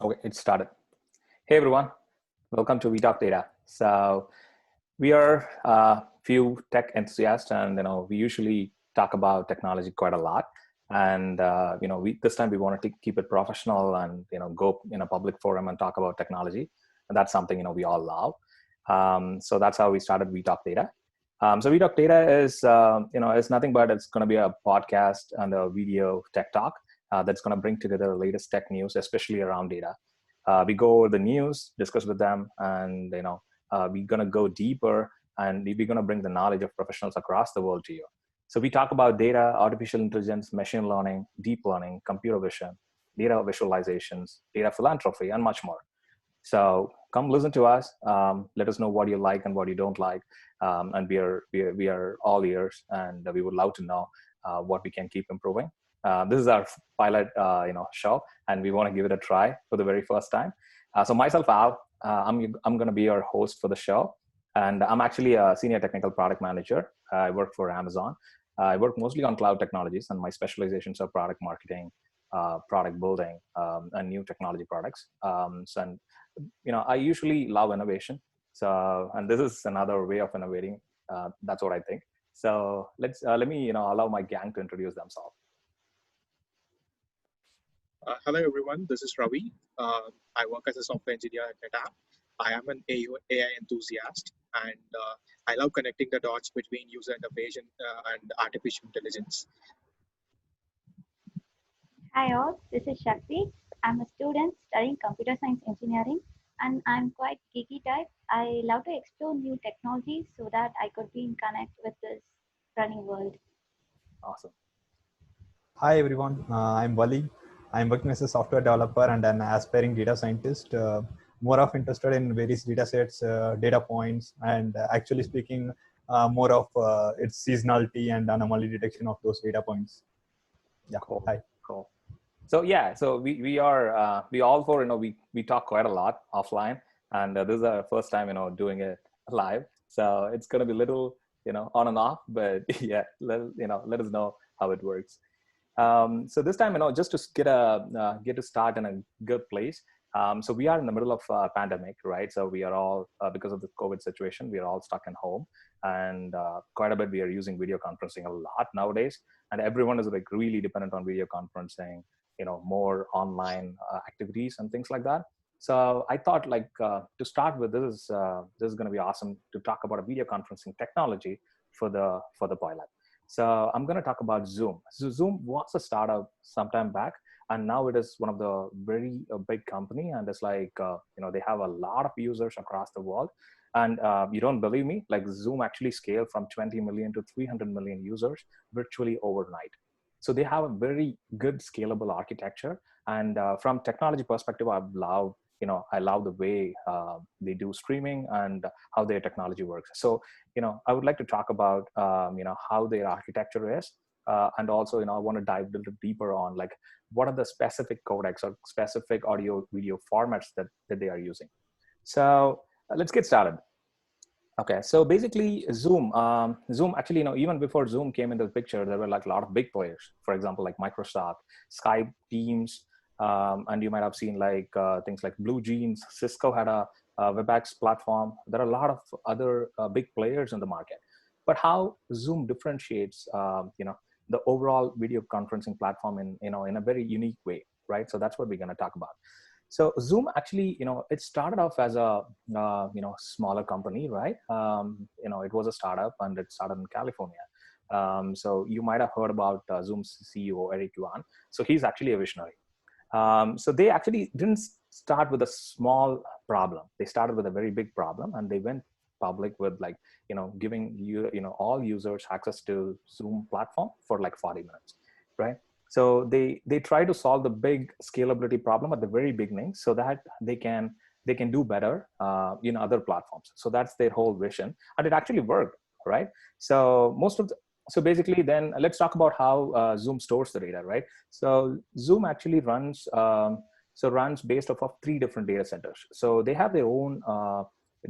Okay, it started. Hey everyone, welcome to We Talk Data. So we are a few tech enthusiasts, and we usually talk about technology quite a lot. And we this time we wanted to keep it professional and go in a public forum and talk about technology. And that's something we all love. So that's how we started We Talk Data. So We Talk Data is is nothing but it's going to be a podcast and a video tech talk that's going to bring together the latest tech news, especially around data. We go over the news, discuss with them, and we're going to go deeper, and we're going to bring the knowledge of professionals across the world to you. So we talk about data, artificial intelligence, machine learning, deep learning, computer vision, data visualizations, data philanthropy, and much more. So come listen to us. Let us know what you like and what you don't like, and we are all ears, and we would love to know what we can keep improving. This is our pilot, show, and we want to give it a try for the very first time. So myself, Al, I'm going to be your host for the show, and I'm actually a senior technical product manager. I work for Amazon. I work mostly on cloud technologies, and my specializations are product marketing, product building, and new technology products. And I usually love innovation. So, and this is another way of innovating. That's what I think. So let me allow my gang to introduce themselves. Hello, everyone. This is Ravi. I work as a software engineer at NetApp. I am an AI enthusiast, and I love connecting the dots between user interface and artificial intelligence. Hi all, this is Shakti. I'm a student studying computer science engineering and I'm quite geeky type. I love to explore new technologies so that I could be in connect with this running world. Awesome. Hi everyone, I'm Wali. I'm working as a software developer and an aspiring data scientist. More of interested in various data sets, data points, and actually speaking, more of its seasonality and anomaly detection of those data points. Yeah. Cool. Hi. Cool. So yeah, so we are we all four we talk quite a lot offline, and this is our first time doing it live. So it's gonna be little on and off, but yeah, let us know how it works. So this time, just to get to start in a good place. So we are in the middle of a pandemic, right? So we are all because of the COVID situation, we are all stuck in home, and quite a bit we are using video conferencing a lot nowadays, and everyone is like really dependent on video conferencing, more online activities and things like that. So I thought to start with, this is going to be awesome to talk about a video conferencing technology for the pilot. So I'm going to talk about Zoom. So Zoom was a startup sometime back, and now it is one of the very big company, and it's they have a lot of users across the world. And you don't believe me, like Zoom actually scaled from 20 million to 300 million users virtually overnight. So they have a very good scalable architecture. And from technology perspective, I love the way they do streaming and how their technology works. So I would like to talk about how their architecture is, and also I want to dive a little deeper on like what are the specific codecs or specific audio video formats that they are using. So let's get started. Okay, so basically Zoom actually, even before Zoom came into the picture, there were like a lot of big players, for example, like Microsoft, Skype, Teams, and you might have seen things like Blue Jeans. Cisco had a WebEx platform. There are a lot of other big players in the market. But how Zoom differentiates, the overall video conferencing platform in a very unique way, right? So that's what we're going to talk about. So Zoom actually, it started off as a smaller company, right? It was a startup, and it started in California. So you might have heard about Zoom's CEO Eric Yuan. So he's actually a visionary. So they actually didn't start with a small problem. They started with a very big problem, and they went public with giving all users access to Zoom platform for like 40 minutes, right? So they try to solve the big scalability problem at the very beginning, so that they can do better in other platforms. So that's their whole vision, and it actually worked, right? So so basically, then let's talk about how Zoom stores the data, right? So Zoom actually runs based off of 3 different data centers. So they have their own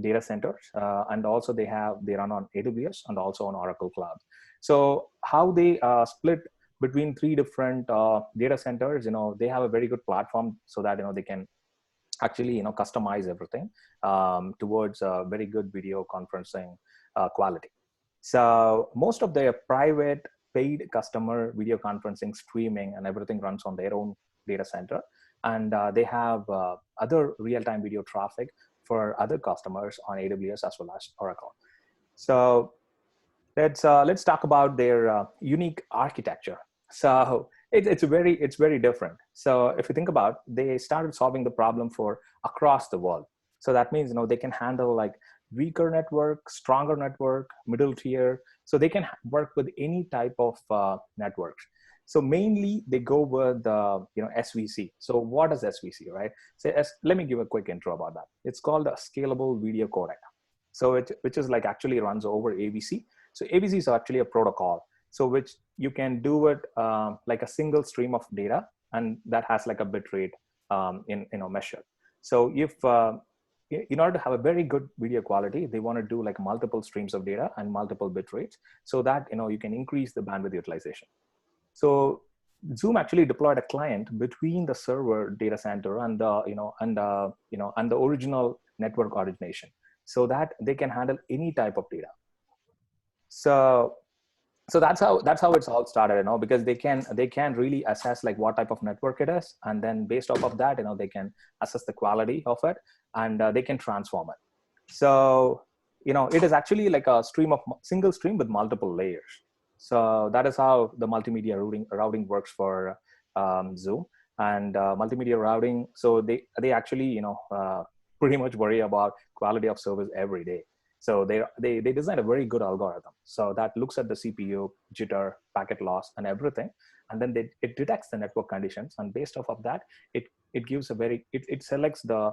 data centers, and also they run on AWS and also on Oracle Cloud. So how they split between 3 different data centers, they have a very good platform so that they can actually, customize everything towards a very good video conferencing quality. So most of their private paid customer video conferencing, streaming, and everything runs on their own data center. And they have other real-time video traffic for other customers on AWS as well as Oracle. So let's talk about their unique architecture. So it's very different. So if you think about, they started solving the problem for across the world. So that means they can handle like weaker network, stronger network, middle tier. So they can work with any type of networks. So mainly they go with SVC. So what is SVC, right? So let me give a quick intro about that. It's called a scalable video codec. So which is like actually runs over AVC. So AVC is actually a protocol. So which you can do it like a single stream of data, and that has like a bit rate measured. So if in order to have a very good video quality, they want to do like multiple streams of data and multiple bit rates, so that you can increase the bandwidth utilization. So Zoom actually deployed a client between the server data center and the original network origination, so that they can handle any type of data. So that's how it's all started, because they can really assess like what type of network it is, and then based off of that, they can assess the quality of it, and they can transform it. So it is actually like a single stream with multiple layers. So that is how the multimedia routing works for Zoom. And multimedia routing, so they actually pretty much worry about quality of service every day. So they designed a very good algorithm, so that looks at the CPU, jitter, packet loss, and everything, and then it detects the network conditions, and based off of that, it gives it selects the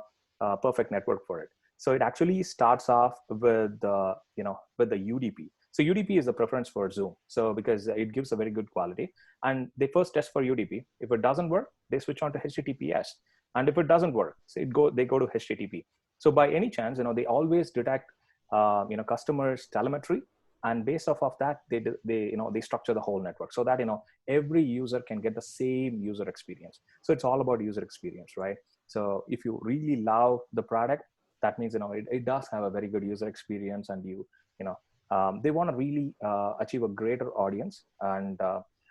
perfect network for it. So it actually starts off with the UDP. So UDP is the preference for Zoom. So because it gives a very good quality, and they first test for UDP. If it doesn't work, they switch on to HTTPS, and if it doesn't work, so they go to HTTP. So by any chance, they always detect customers' telemetry, and based off of that, they structure the whole network so that every user can get the same user experience. So it's all about user experience, right? So if you really love the product, that means it does have a very good user experience, and they want to really achieve a greater audience. And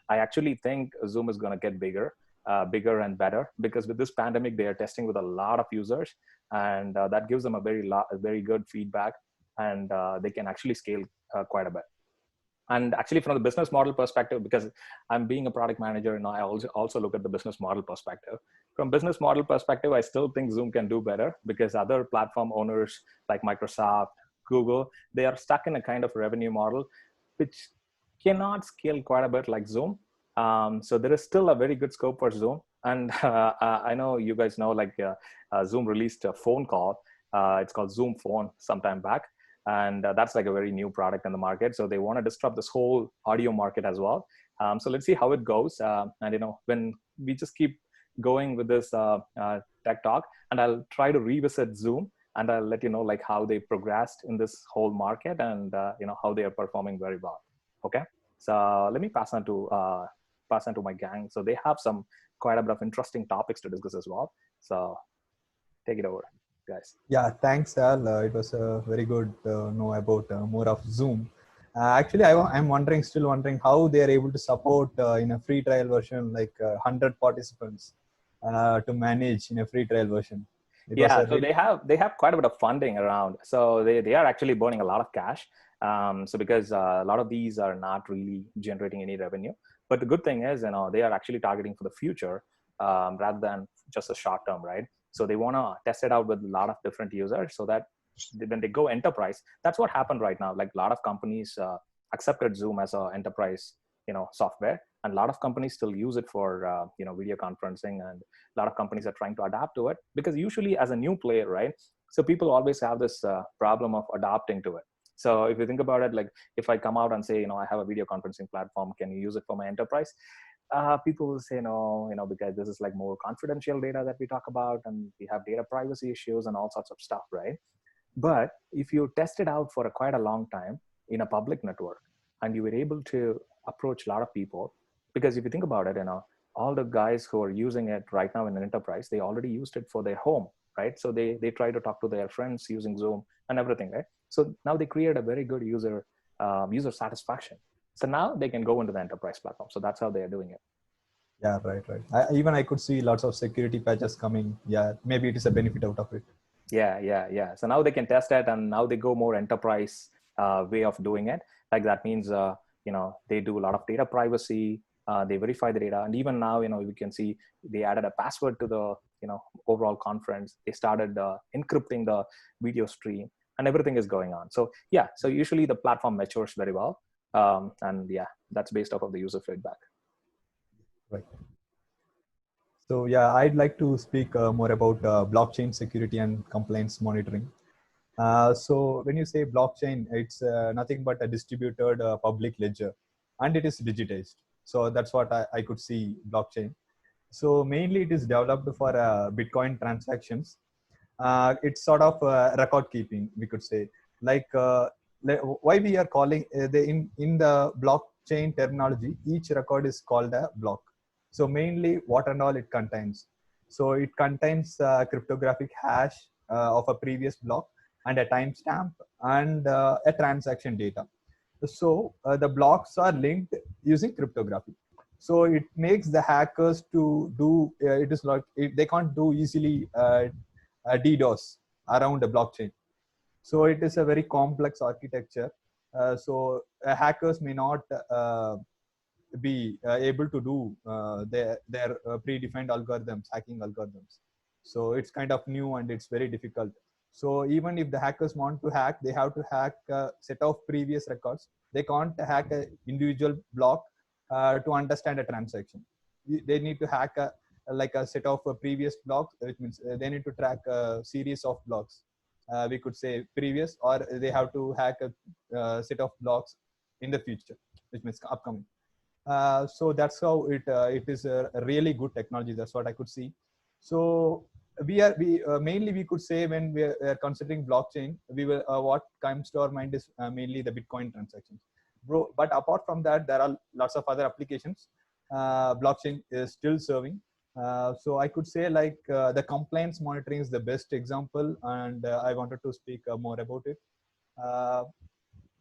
I actually think Zoom is going to get bigger and better, because with this pandemic, they are testing with a lot of users, and that gives them a very good feedback, and they can actually scale quite a bit. And actually, from the business model perspective, because I'm being a product manager, and I also look at the business model perspective. From business model perspective, I still think Zoom can do better, because other platform owners like Microsoft, Google, they are stuck in a kind of revenue model which cannot scale quite a bit like Zoom. So there is still a very good scope for Zoom. And I know you guys know, like Zoom released a phone call. It's called Zoom Phone sometime back. And that's like a very new product in the market. So they want to disrupt this whole audio market as well. So let's see how it goes. And when we just keep going with this tech talk, and I'll try to revisit Zoom, and I'll let you know like how they progressed in this whole market, and how they are performing very well. Okay, so let me pass on to my gang. So they have quite a bit of interesting topics to discuss as well. So take it over, guys. Yeah, thanks, Al. It was very good to know about more of Zoom. Actually, I'm still wondering how they are able to support in a free trial version like 100 participants to manage in a free trial version. Yeah, so they have quite a bit of funding around. So they are actually burning a lot of cash. So because a lot of these are not really generating any revenue. But the good thing is, they are actually targeting for the future rather than just a short term, right? So they want to test it out with a lot of different users, so that when they go enterprise, that's what happened right now. Like a lot of companies accepted Zoom as an enterprise, software, and a lot of companies still use it for video conferencing, and a lot of companies are trying to adapt to it, because usually as a new player, right? So people always have this problem of adapting to it. So if you think about it, like if I come out and say, I have a video conferencing platform, can you use it for my enterprise? People will say no, because this is like more confidential data that we talk about, and we have data privacy issues and all sorts of stuff, right? But if you test it out for quite a long time in a public network, and you were able to approach a lot of people, because if you think about it, all the guys who are using it right now in an enterprise, they already used it for their home, right? So they try to talk to their friends using Zoom and everything, right? So now they create a very good user satisfaction. So now they can go into the enterprise platform. So that's how they are doing it. Yeah, right. Even I could see lots of security patches coming. Yeah, maybe it is a benefit out of it. Yeah. So now they can test it, and now they go more enterprise way of doing it. Like that means, they do a lot of data privacy. They verify the data, and even now, we can see they added a password to the overall conference. They started encrypting the video stream, and everything is going on. So yeah, so usually the platform matures very well, and yeah, that's based off of the user feedback. Right. So yeah, I'd like to speak more about blockchain security and compliance monitoring. So when you say blockchain, it's nothing but a distributed public ledger, and it is digitized. So that's what I could see blockchain. So mainly it is developed for Bitcoin transactions. It's sort of record keeping, we could say. Like why we are calling in the blockchain terminology, each record is called a block. So mainly what and all it contains. So it contains cryptographic hash of a previous block and a timestamp and a transaction data. So the blocks are linked using cryptography. So it makes the hackers to do it is like they can't do easily DDoS around a blockchain. So it is a very complex architecture. So hackers may not be able to do their predefined algorithms, hacking algorithms. So it's kind of new and it's very difficult. So even if the hackers want to hack, they have to hack a set of previous records. They can't hack an individual block to understand a transaction. They need to hack like a set of previous blocks, which means they need to track a series of blocks. We could say previous, or they have to hack a set of blocks in the future, which means upcoming. So that's how it is a really good technology. That's what I could see. So we mainly we could say when we are considering blockchain, we will what comes to our mind is mainly the Bitcoin transactions. But apart from that, there are lots of other applications blockchain is still serving. So I could say like the compliance monitoring is the best example, and I wanted to speak more about it.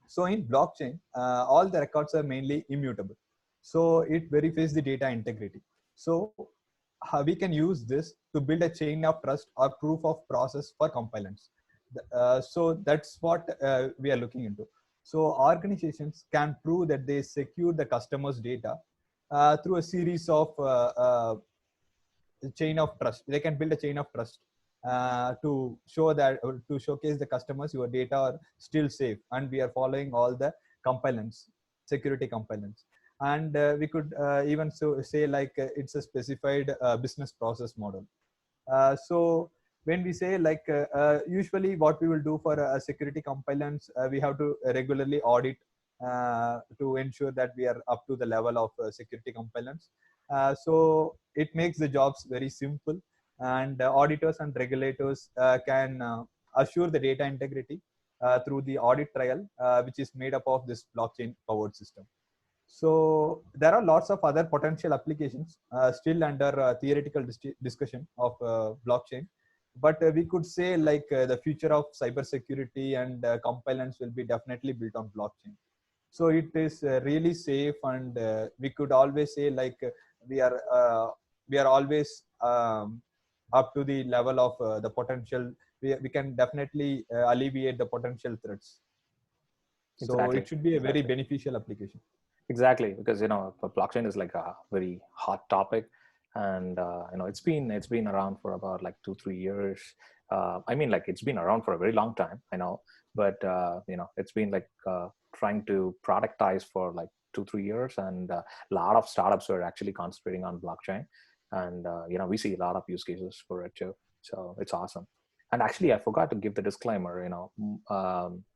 So in blockchain, all the records are mainly immutable. So it verifies the data integrity. So how we can use this to build a chain of trust or proof of process for compliance. So that's what we are looking into. So organizations can prove that they secure the customer's data through a series of chain of trust. They can build a chain of trust to show that, or to showcase the customers your data are still safe and we are following all the compliance, security compliance. And we could even say like it's a specified business process model. So when we say like usually what we will do for security compliance, we have to regularly audit to ensure that we are up to the level of security compliance. So it makes the jobs very simple, and auditors and regulators can assure the data integrity through the audit trail, which is made up of this blockchain powered system. So there are lots of other potential applications still under theoretical discussion of blockchain, but we could say like the future of cybersecurity and compliance will be definitely built on blockchain. So it is really safe, and we could always say like we are always up to the level of the potential. We can definitely alleviate the potential threats. So Exactly. it should be a very beneficial application. Exactly, because blockchain is like a very hot topic, and it's been around for about like 2-3 years. I mean, like it's been around for a very long time, I know, but it's been like trying to productize for like 2-3 years, and a lot of startups are actually concentrating on blockchain, and we see a lot of use cases for it too. So it's awesome. And actually, I forgot to give the disclaimer.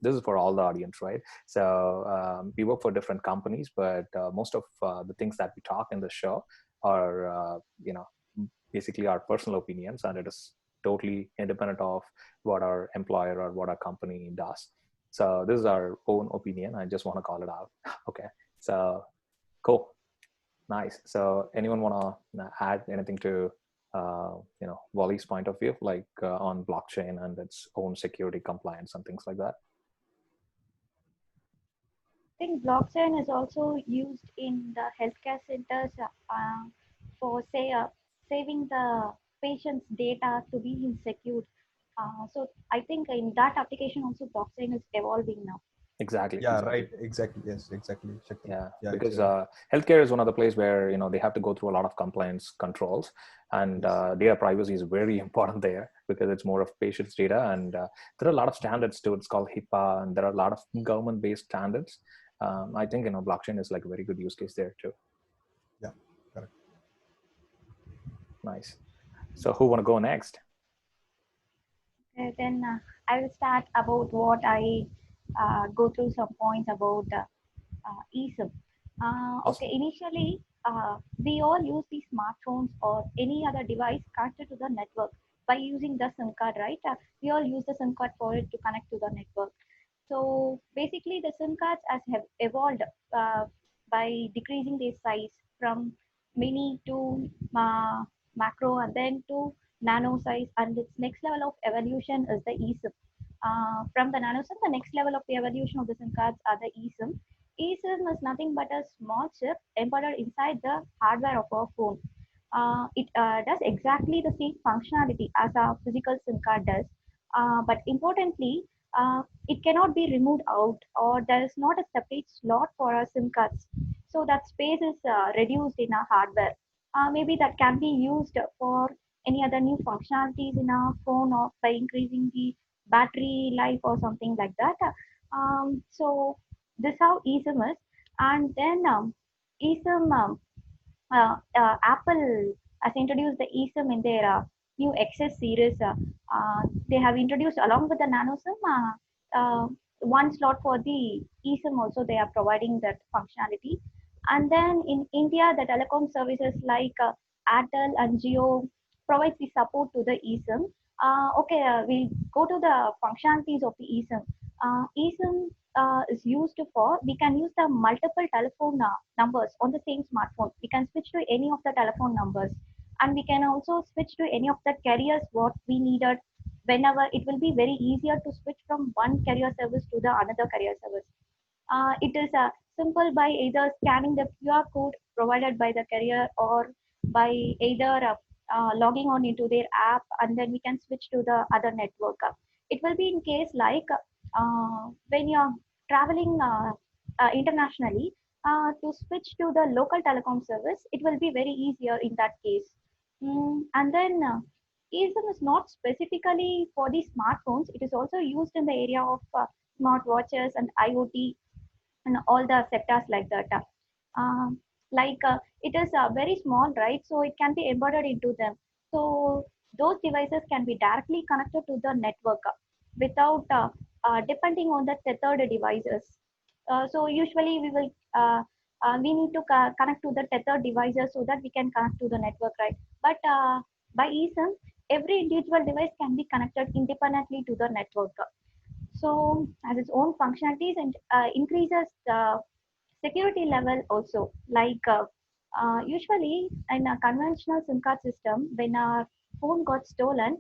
This is for all the audience, right? So we work for different companies, but most of the things that we talk in the show are, basically our personal opinions, and it is totally independent of what our employer or what our company does. So this is our own opinion. I just want to call it out. Okay. So cool. Nice. So anyone want to add anything to Wally's point of view, like on blockchain and its own security compliance and things like that? I think blockchain is also used in the healthcare centers for say saving the patient's data to be insecure. So I think in that application also blockchain is evolving now. Exactly. Yeah, exactly. right. Exactly. Yes, exactly. Shakti. Yeah, Yeah, because exactly. healthcare is one of the places where they have to go through a lot of compliance controls, and Yes. data privacy is very important there because it's more of patients' data, and there are a lot of standards too. It's called HIPAA, and there are a lot of government-based standards. I think blockchain is like a very good use case there too. Yeah, correct. Nice. So who want to go next? Then I will start about what I go through some points about eSIM. Okay, Awesome. initially we all use the smartphones or any other device connected to the network by using the SIM card, right? We all use the SIM card for it to connect to the network. So basically, the SIM cards have evolved uh, by decreasing their size from mini to macro and then to nano size. And its next level of evolution is the eSIM. From the nano SIM, the next level of the evolution of the SIM cards are the eSIM. eSIM is nothing but a small chip embedded inside the hardware of our phone. It does exactly the same functionality as a physical SIM card does. But importantly, it cannot be removed out, or there is not a separate slot for our SIM cards. So that space is reduced in our hardware. Maybe that can be used for any other new functionalities in our phone or by increasing the battery life or something like that. So this how eSIM is. And then eSIM Apple has introduced the eSIM in their new XS series. They have introduced along with the Nano SIM one slot for the eSIM also. They are providing that functionality. And then in India, the telecom services like Airtel and Jio provides the support to the eSIM. Okay, we'll go to the functionalities of the eSIM. eSIM is used for, we can use the multiple telephone numbers on the same smartphone. We can switch to any of the telephone numbers, and we can also switch to any of the carriers what we needed whenever. It will be very easier to switch from one carrier service to the another carrier service. It is simple by either scanning the QR code provided by the carrier or by either logging on into their app, and then we can switch to the other network. It will be in case like when you're traveling internationally, to switch to the local telecom service, it will be very easier in that case. And then eSIM is not specifically for the smartphones. It is also used in the area of smartwatches and IoT and all the sectors like that. It is very small, right? So it can be embedded into them. So those devices can be directly connected to the network without depending on the tethered devices. So usually we need to connect to the tethered devices so that we can connect to the network, right? But by eSIM, every individual device can be connected independently to the network. So has its own functionalities and increases the security level also. Usually in a conventional SIM card system, when our phone got stolen,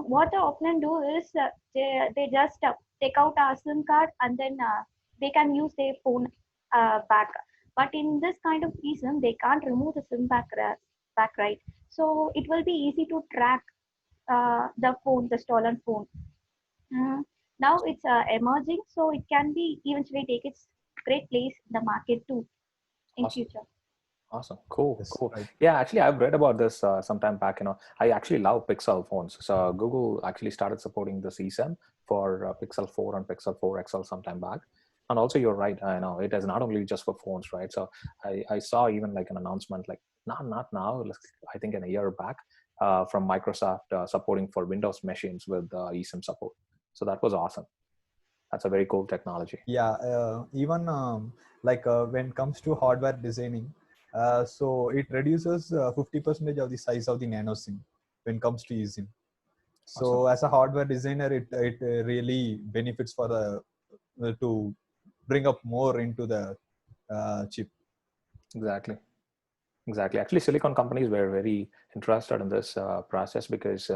what they often do is they just take out our SIM card and then they can use their phone back. But in this kind of eSIM, they can't remove the SIM back, right? So it will be easy to track the phone, the stolen phone. Mm. Now it's emerging, so it can be eventually take its great place in the market too in Awesome. future. Awesome. Cool. Yes, Cool. right. Yeah, actually, I've read about this sometime back. I actually love Pixel phones. So Google actually started supporting the eSIM for Pixel 4 and Pixel 4 XL sometime back. And also, you're right. I know it is not only just for phones, right? So I saw even like an announcement, like not now, I think in a year back, from Microsoft supporting for Windows machines with eSIM support. So that was awesome. That's a very cool technology. Yeah, even when it comes to hardware designing, so it reduces 50% of the size of the nano SIM when it comes to eSIM. So Awesome. as a hardware designer, it really benefits for the to bring up more into the chip. Exactly. Exactly. Actually, silicon companies were very interested in this process because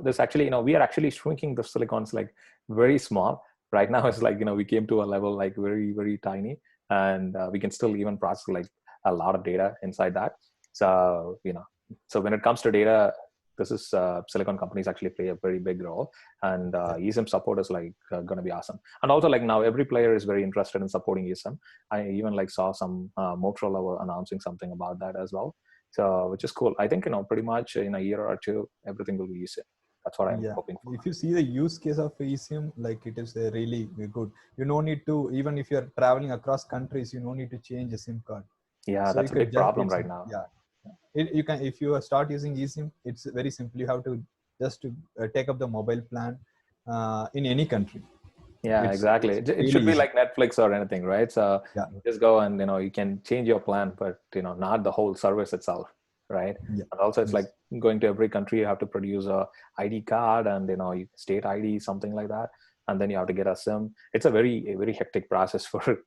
this actually we are actually shrinking the silicons like very small. Right now, it's like we came to a level like very very tiny, and we can still even process like a lot of data inside that. So so when it comes to data, this is silicon companies actually play a very big role, and eSIM support is like going to be awesome. And also like now every player is very interested in supporting eSIM. I even like saw some Motorola were announcing something about that as well. So which is cool. I think pretty much in a year or two everything will be eSIM. That's what I'm hoping for. If you see the use case of eSIM, like it is really good. You no need to, even if you're traveling across countries, you no need to change a SIM card. Yeah, So that's a big problem right now. You can, if you start using eSIM, it's very simple. You have to just to take up the mobile plan in any country. Yeah, exactly. It really should be easy. Like Netflix or anything, right? So you just go and you can change your plan, but not the whole service itself, right? And also it's like going to every country, you have to produce a ID card and state ID, something like that, and then you have to get a SIM. It's a very hectic process for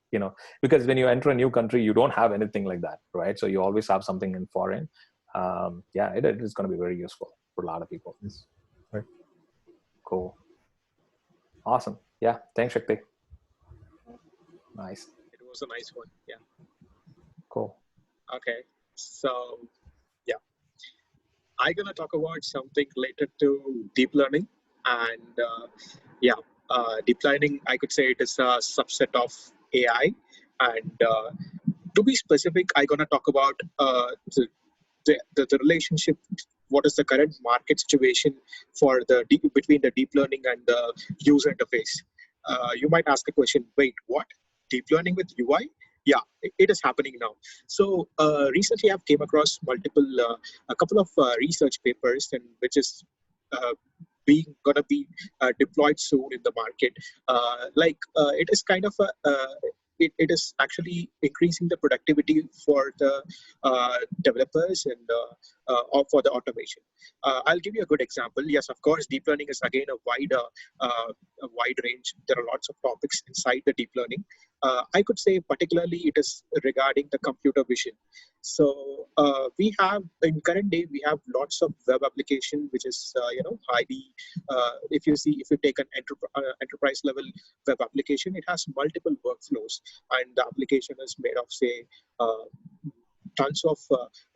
because when you enter a new country, you don't have anything like that, right? So you always have something in foreign. It is going to be very useful for a lot of people. Yes. Right. Cool. Awesome. Yeah. Thanks, Shakti. Nice. It was a nice one. Yeah. Cool. Okay. So, yeah. I'm going to talk about something related to deep learning. And deep learning, I could say it is a subset of AI. And to be specific, I'm going to talk about the relationship. What is the current market situation for between the deep learning and the user interface? You might ask a question, wait, what? Deep learning with UI? Yeah, it is happening now. So recently I've came across a couple of research papers, and which is gonna be deployed soon in the market. It is kind of it is actually increasing the productivity for the developers and or for the automation. I'll give you a good example. Yes, of course, deep learning is again a wide range. There are lots of topics inside the deep learning. I could say particularly it is regarding the computer vision. So we have in current day we have lots of web application which is highly if you take an enterprise level web application, it has multiple workflows, and the application is made of say tons of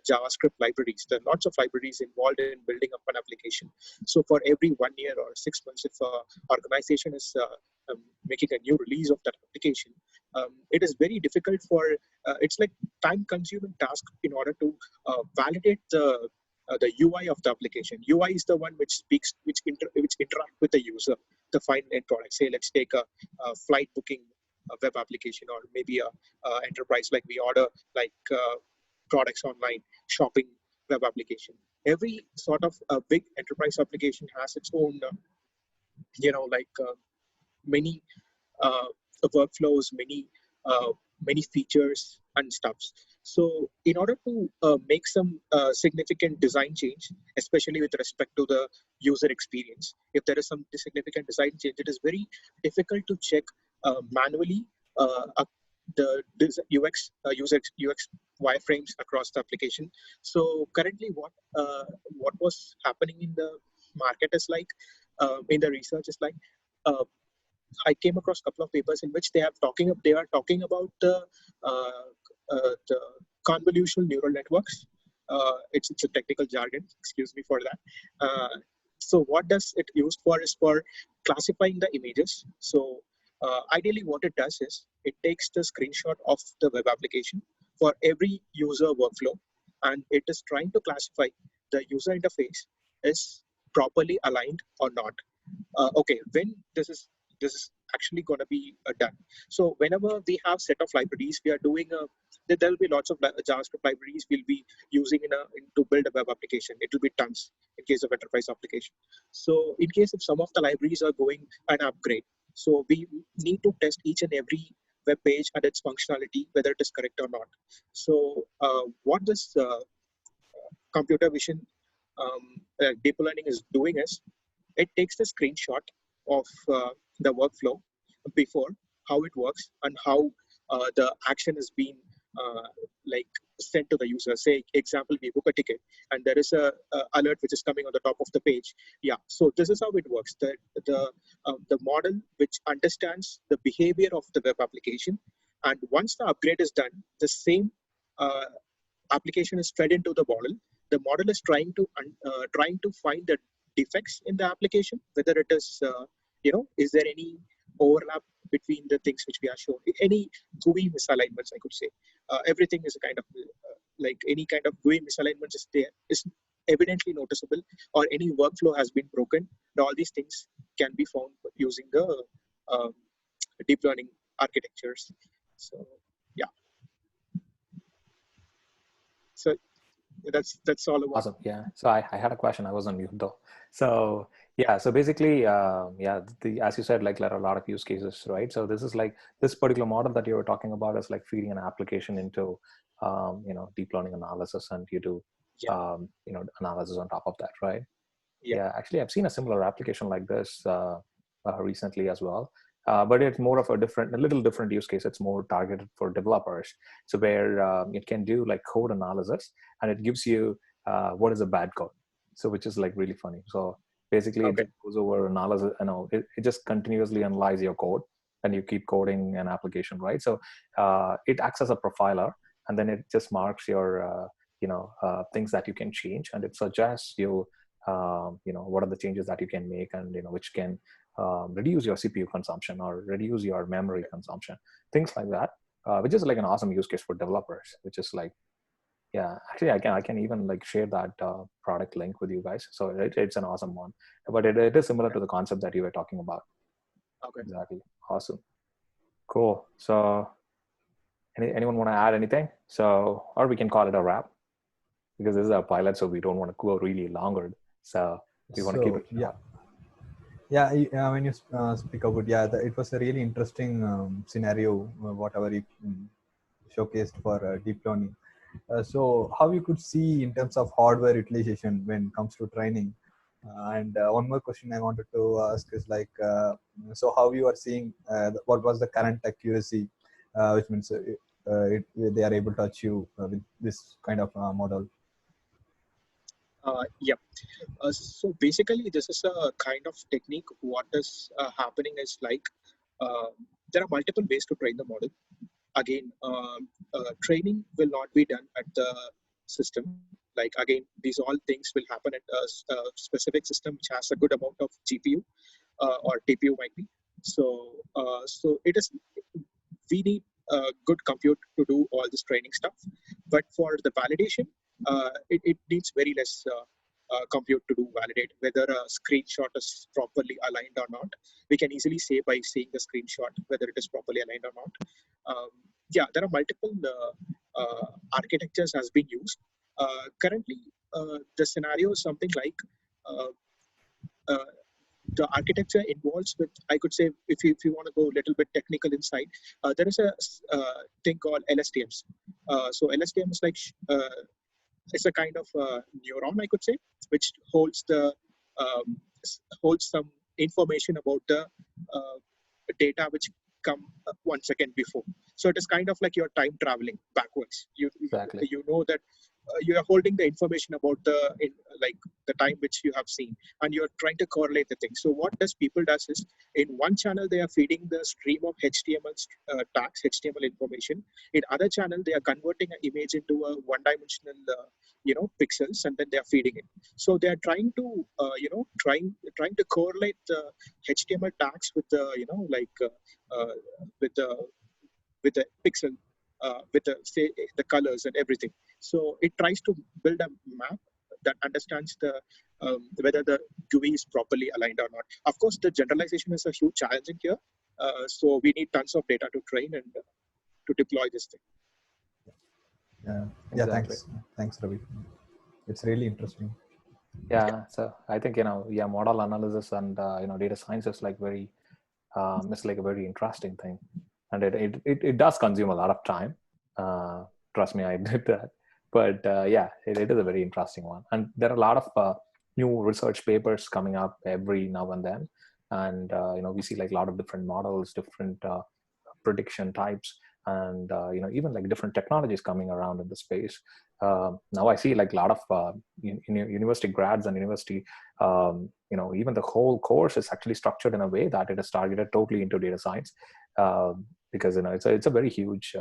JavaScript libraries. There are lots of libraries involved in building up an application. So for every 1 year or 6 months, if an organization is making a new release of that application, it is very difficult for, it's like time-consuming task in order to validate the UI of the application. UI is the one which interact with the user, the final end product. Say, let's take a flight booking web application, or maybe a enterprise like we order products online, shopping web application. Every sort of big enterprise application has its own, many workflows, many features and stuffs. So in order to make some significant design change, especially with respect to the user experience, if there is some significant design change, it is very difficult to check manually the UX wireframes across the application. So currently, what was happening in the market is in the research is I came across a couple of papers in which they are talking about the convolutional neural networks. It's a technical jargon. Excuse me for that. So what does it used for is for classifying the images. So ideally what it does is it takes the screenshot of the web application for every user workflow, and it is trying to classify the user interface is properly aligned or not. Okay, when this is actually going to be done. So whenever we have set of libraries, we are doing there will be lots of JavaScript libraries we'll be using to build a web application. It will be tons in case of enterprise application. So in case if some of the libraries are going an upgrade, so we need to test each and every web page and its functionality, whether it is correct or not. So what this computer vision deep learning is doing is it takes the screenshot of the workflow before, how it works and how the action is being sent to the user. Say, example, we book a ticket and there is a alert which is coming on the top of the page. Yeah, so this is how it works. The model which understands the behavior of the web application, and once the upgrade is done, the same application is fed into the model. The model is trying to find the defects in the application, whether it is is there any overlap between the things which we are showing, any GUI misalignments, I could say. Everything is a kind of like any kind of GUI misalignments is evidently noticeable, or any workflow has been broken. All these things can be found using the deep learning architectures. So yeah, so that's all about. Awesome. Yeah. So I had a question. I was on mute though. So yeah. So basically, yeah. As you said, like there are a lot of use cases, right? So this is like this particular model that you were talking about is like feeding an application into, deep learning analysis, and you do, analysis on top of that, right? Yeah. Actually, I've seen a similar application like this recently as well. But it's more of a little different use case. It's more targeted for developers. So where it can do like code analysis, and it gives you what is a bad code. So which is like really funny. So basically it goes over analysis, it just continuously analyzes your code, and you keep coding an application, right? So it acts as a profiler, and then it just marks your, things that you can change, and it suggests you, what are the changes that you can make, and, which can reduce your CPU consumption or reduce your memory consumption, things like that, which is like an awesome use case for developers, which is like, yeah, actually I can even like share that product link with you guys. So it's an awesome one, but it is similar to the concept that you were talking about. Okay. Exactly. Awesome. Cool. So anyone want to add anything? So, or we can call it a wrap, because this is our pilot, so we don't want to go really longer. So we want to keep it. When you speak about it was a really interesting scenario, whatever you showcased for deep learning. So how you could see in terms of hardware utilization when it comes to training. And one more question I wanted to ask is like, so how you are seeing what was the current accuracy, which means they are able to achieve with this kind of model. So basically, this is a kind of technique. What is happening is like there are multiple ways to train the model. Again, training will not be done at the system. Like again, these all things will happen at a specific system which has a good amount of GPU or TPU might be. So it is, we need good compute to do all this training stuff. But for the validation, it needs very less compute to do validate whether a screenshot is properly aligned or not. We can easily say by seeing the screenshot whether it is properly aligned or not. There are multiple architectures has been used. Currently, the scenario is something like the architecture involves with, I could say, if you want to go a little bit technical inside, there is a thing called LSTMs. So LSTM is like it's a kind of neuron, I could say, which holds some information about the data which come 1 second before. So it is kind of like you're time traveling backwards. Exactly. You know that you are holding the information about the time which you have seen, and you're trying to correlate the things. So what people does is, in one channel they are feeding the stream of HTML tags, HTML information. In other channel they are converting an image into a one-dimensional pixels, and then they are feeding it. So they are trying to trying to correlate the HTML tags with the with the pixel, with the colors and everything. So it tries to build a map that understands whether the GUI is properly aligned or not. Of course, the generalization is a huge challenge in here. So we need tons of data to train and to deploy this thing. Exactly. Thanks, Ravi. It's really interesting. Yeah, so I think model analysis and data science is like very it's like a very interesting thing, and it does consume a lot of time. Trust me, I did that. But it is a very interesting one, and there are a lot of new research papers coming up every now and then, and we see like a lot of different models, different prediction types, and even like different technologies coming around in the space. Now I see like a lot of university grads and university, even the whole course is actually structured in a way that it is targeted totally into data science, because it's a very huge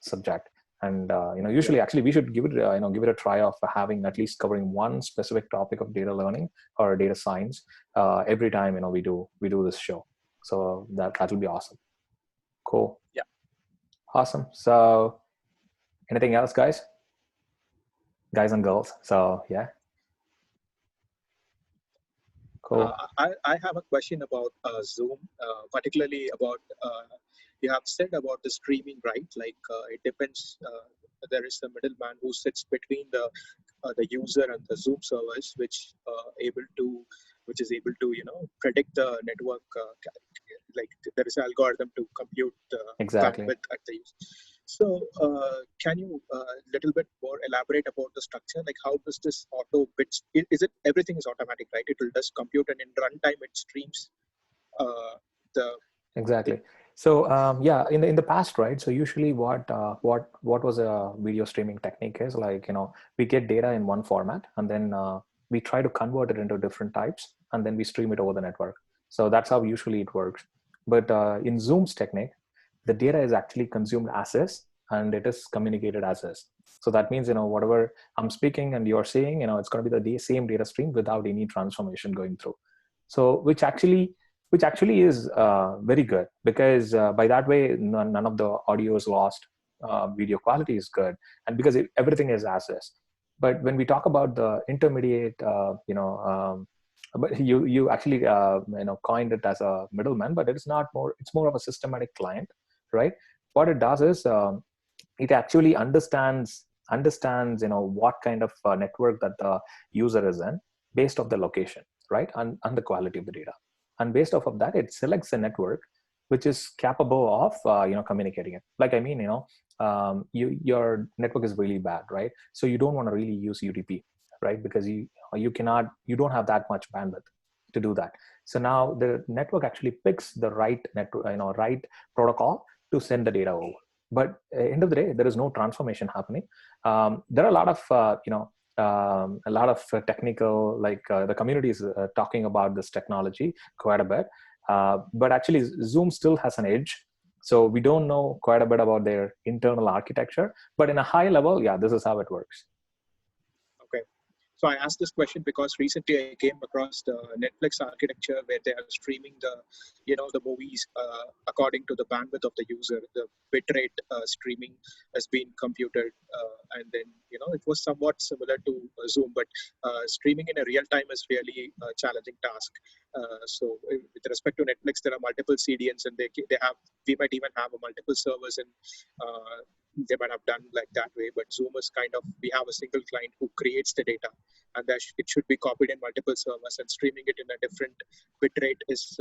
subject. And usually, actually, we should give it a try of having at least covering one specific topic of data learning or data science every time we do this show. So that will be awesome. Cool. Yeah. Awesome. So, anything else, guys and girls? So yeah. Cool. I have a question about Zoom, particularly about you have said about the streaming, right? Like it depends. There is a middleman who sits between the user and the Zoom service, which is able to predict the network. Like there is an algorithm to compute Exactly. bandwidth at the user. So can you little bit more elaborate about the structure? Like how does this auto bits? Is it everything is automatic, right? It will just compute and in runtime it streams the. Exactly. So yeah, in the past, right? So usually what was a video streaming technique is like, we get data in one format and then we try to convert it into different types and then we stream it over the network. So that's how usually it works. But in Zoom's technique, the data is actually consumed as is and it is communicated as is. So that means, whatever I'm speaking and you're saying, it's going to be the same data stream without any transformation going through. So which actually is very good, because by that way, none of the audio is lost, video quality is good, and because everything is as is. But when we talk about the intermediate, but you actually coined it as a middleman, but it's more of a systematic client, right? What it does is it actually understands what kind of network that the user is in based off the location, right, and the quality of the data. And based off of that, it selects a network which is capable of communicating it. Like, I mean, your network is really bad, right? So you don't want to really use UDP, right? Because you don't have that much bandwidth to do that. So now the network actually picks the right network, right protocol to send the data over. But end of the day, there is no transformation happening. There are a lot of technical, like the community is talking about this technology quite a bit, but actually Zoom still has an edge. So we don't know quite a bit about their internal architecture, but in a high level, yeah, this is how it works. Okay. So I asked this question because recently I came across the Netflix architecture where they are streaming the movies according to the bandwidth of the user. The bitrate streaming has been computed, and then it was somewhat similar to Zoom, but streaming in a real time is really a challenging task. So with respect to Netflix, there are multiple CDNs, and we might even have multiple servers, and they might have done like that way. But Zoom is we have a single client who creates the data, and it should be copied in multiple servers, and streaming it in a different bitrate is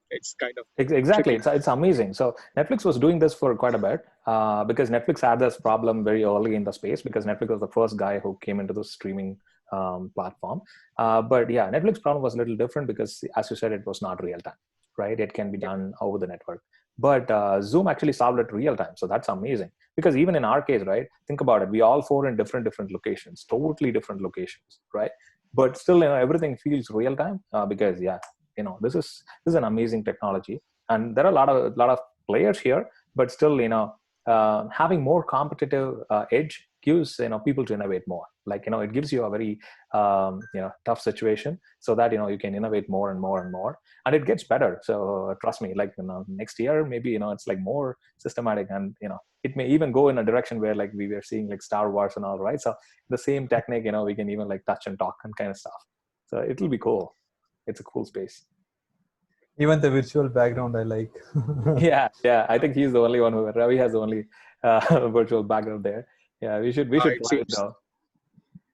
it's kind of exactly. It's amazing. So Netflix was doing this for quite a bit because Netflix had this problem very early in the space, because Netflix was the first guy who came into the streaming platform. But yeah, Netflix problem was a little different because, as you said, it was not real time, right? It can be done over the network. But Zoom actually solved it real time. So that's amazing, because even in our case, right, think about it. We all four in different locations, totally different locations, right? But still, everything feels real time because, yeah, this is an amazing technology. And there are a lot of players here, but still, having more competitive edge gives people to innovate more. Like, it gives you a very tough situation so that you can innovate more and more and more, and it gets better. So trust me, like next year maybe it's like more systematic, and it may even go in a direction where like we were seeing like Star Wars and all, right? So the same technique, we can even like touch and talk and kind of stuff. So it'll be cool. It's a cool space. Even the virtual background I like. yeah I think he's the only one who Ravi has the only virtual background there. Yeah, we should try it though.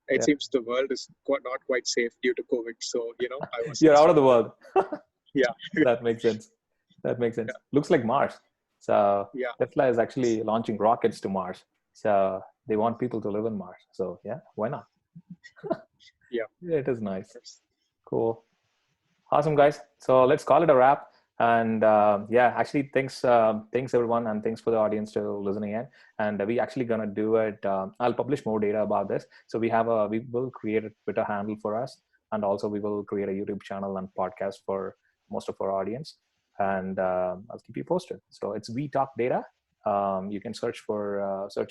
It seems the world is not quite safe due to COVID. So, I was. You're out of the world. Yeah. That makes sense. Yeah. Looks like Mars. So yeah. Tesla is actually launching rockets to Mars. So they want people to live in Mars. So yeah, why not? Yeah. It is nice. Cool. Awesome, guys. So let's call it a wrap. And yeah, actually, thanks everyone, and thanks for the audience to listening in. And we actually gonna do it. I'll publish more data about this. So we will create a Twitter handle for us, and also we will create a YouTube channel and podcast for most of our audience. And I'll keep you posted. So it's We Talk Data. You can search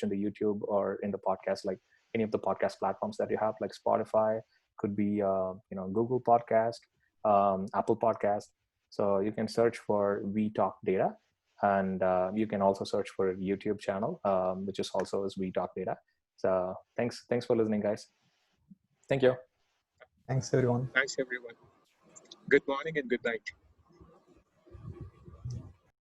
in the YouTube or in the podcast, like any of the podcast platforms that you have, like Spotify, could be Google Podcast, Apple Podcast. So you can search for We Talk Data, and you can also search for a YouTube channel, which is also is We Talk Data. So thanks for listening, guys. Thank you. Thanks, everyone. Thanks, everyone. Good morning and good night.